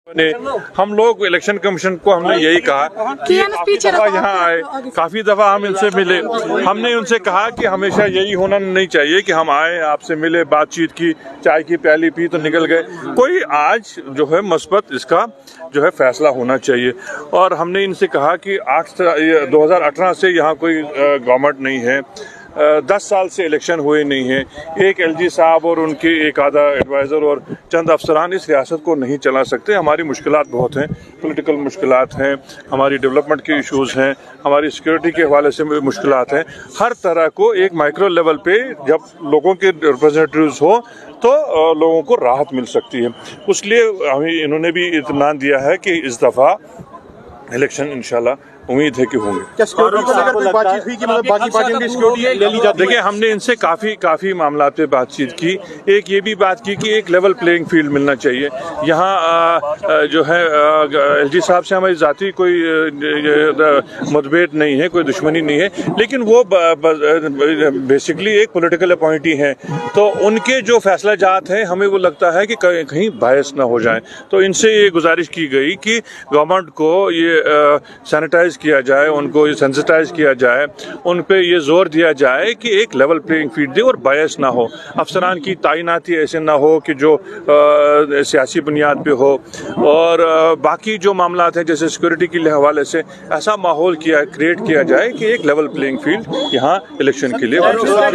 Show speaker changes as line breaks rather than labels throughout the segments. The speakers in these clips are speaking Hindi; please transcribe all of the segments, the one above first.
ने हम लोग इलेक्शन कमीशन को हमने यही कहा कि काफी दफा यहाँ आए, काफी दफा हम इनसे मिले। हमने उनसे कहा कि हमेशा यही होना नहीं चाहिए कि हम आए, आपसे मिले, बातचीत की, चाय की प्याली पी तो निकल गए। कोई आज जो है मस्बत इसका जो है फैसला होना चाहिए। और हमने इनसे कहा कि 2018 से यहाँ कोई गवर्नमेंट नहीं है, 10 साल से इलेक्शन हुए नहीं हैं। एक एलजी साहब और उनके एक आधा एडवाइज़र और चंद अफसरान इस रियासत को नहीं चला सकते। हमारी मुश्किलात बहुत हैं, पॉलिटिकल मुश्किलात हैं, हमारी डेवलपमेंट के इश्यूज़ हैं, हमारी सिक्योरिटी के हवाले से मुश्किलात हैं। हर तरह को एक माइक्रो लेवल पे जब लोगों के रिप्रेजेंटेटिव्स हो तो लोगों को राहत मिल सकती है। इसलिए हमें इन्होंने भी इत्मीनान दिया है कि इस दफ़ा इलेक्शन इंशाल्लाह उम्मीद है कि होंगे। देखिए, हमने इनसे काफ़ी मामलात पे बातचीत की। एक ये भी बात की कि एक लेवल प्लेइंग फील्ड मिलना चाहिए। यहाँ जो है एलजी साहब से हमारी ज़ाती कोई मतभेद नहीं है, कोई दुश्मनी नहीं है, लेकिन वो बेसिकली एक पॉलिटिकल अपॉइंटी हैं, तो उनके जो फैसला जात हैं हमें वो लगता है कि कहीं बायस ना हो जाए। तो इनसे ये गुजारिश की गई कि गवर्नमेंट को ये सैनिटाइज किया जाए, उनको ये सेंसिटाइज किया जाए, उन पे ये जोर दिया जाए कि एक लेवल प्लेइंग फील्ड दे और बायस ना हो। अफसरान की तैनाती ऐसे ना हो कि जो सियासी बुनियाद पे हो, और बाकी जो मामला हैं जैसे सिक्योरिटी के हवाले से ऐसा माहौल क्रिएट किया जाए कि एक लेवल प्लेइंग फील्ड यहाँ इलेक्शन के लिए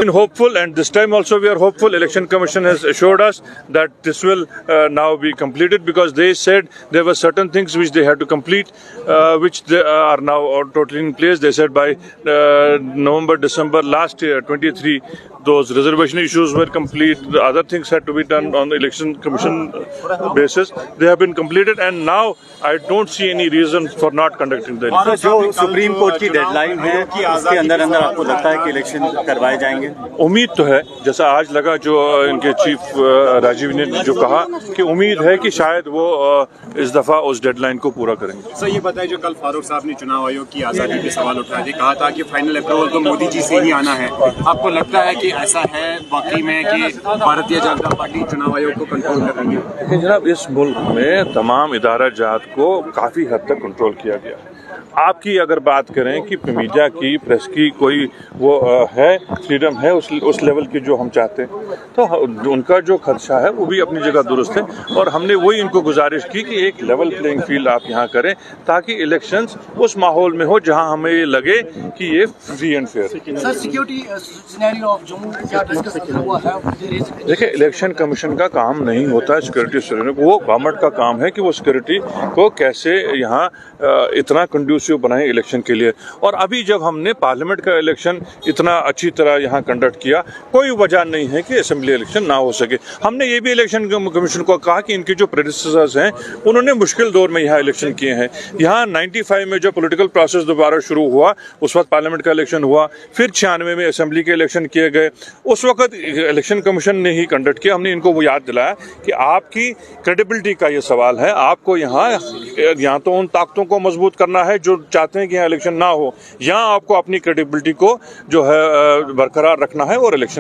hopeful. And this time also we are hopeful. Election commission has assured us that this will now be completed, because they said there were certain things which they had to complete, which they are now totally in place. They said by November, December last year, 23, those reservation issues were complete. The other things had to be done on the election commission basis. They have been completed, and now I don't see any reason for not conducting the election.
जो सुप्रीम कोर्ट की डेडलाइन है उसके अंदर आपको लगता है कि इलेक्शन करवाए जाएंगे?
उम्मीद तो है, जैसा आज लगा जो इनके चीफ राजीव ने जो कहा कि उम्मीद है कि शायद वो इस दफा उस डेडलाइन को पूरा करेंगे।
सर, ये बताइए, जो कल फारूक साहब ने चुनाव आयोग की आज़ादी पे सवाल उठाया थे, कहा था कि फाइनल अप्रूवल तो मोदी जी से ही आना है। आपको लगता है कि ऐसा है वाकई में कि भारतीय जनता पार्टी चुनाव आयोग को कंट्रोल कर रही है?
लेकिन जनाब, इस मुल्क में तमाम इदारा जात को काफ़ी हद तक कंट्रोल किया गया। आपकी अगर बात करें कि मीडिया की, प्रेस की कोई वो है फ्रीडम है उस लेवल की जो हम चाहते हैं, तो उनका जो खदशा है वो भी अपनी जगह दुरुस्त है। और हमने वही इनको गुजारिश की कि एक लेवल प्लेइंग फील्ड आप यहाँ करें, ताकि इलेक्शंस उस माहौल में हो जहाँ हमें ये लगे कि ये फ्री एंड फेयर। देखिए, इलेक्शन कमीशन का काम नहीं होता है सिक्योरिटी सिलेंडर, वो गवर्नमेंट का काम है कि वो सिक्योरिटी को कैसे यहाँ इतना कंड्यूसिव बनाए इलेक्शन के लिए। और अभी जब हमने पार्लियामेंट का इलेक्शन इतना अच्छी तरह यहाँ कंडक्ट किया, कोई वजह नहीं है कि असेंबली इलेक्शन ना हो सके। हमने ये भी इलेक्शन कमीशन को कहा कि इनके जो प्रेडिसेसर्स हैं उन्होंने मुश्किल दौर में यहाँ इलेक्शन किए हैं। यहाँ 95 में जो पॉलिटिकल प्रोसेस दोबारा शुरू हुआ, उस वक्त पार्लियामेंट का इलेक्शन हुआ, फिर 96 में असेंबली के इलेक्शन किए गए। उस वक्त इलेक्शन कमीशन ने ही कंडक्ट किया। हमने इनको वो याद दिलाया कि आपकी क्रेडिबिलिटी का ये सवाल है, आपको यहाँ तो उन ताकतों को मजबूत करना है जो चाहते हैं कि यहाँ इलेक्शन ना हो, यहाँ आपको अपनी क्रेडिबिलिटी को जो है बरकरार रखना है और इलेक्शन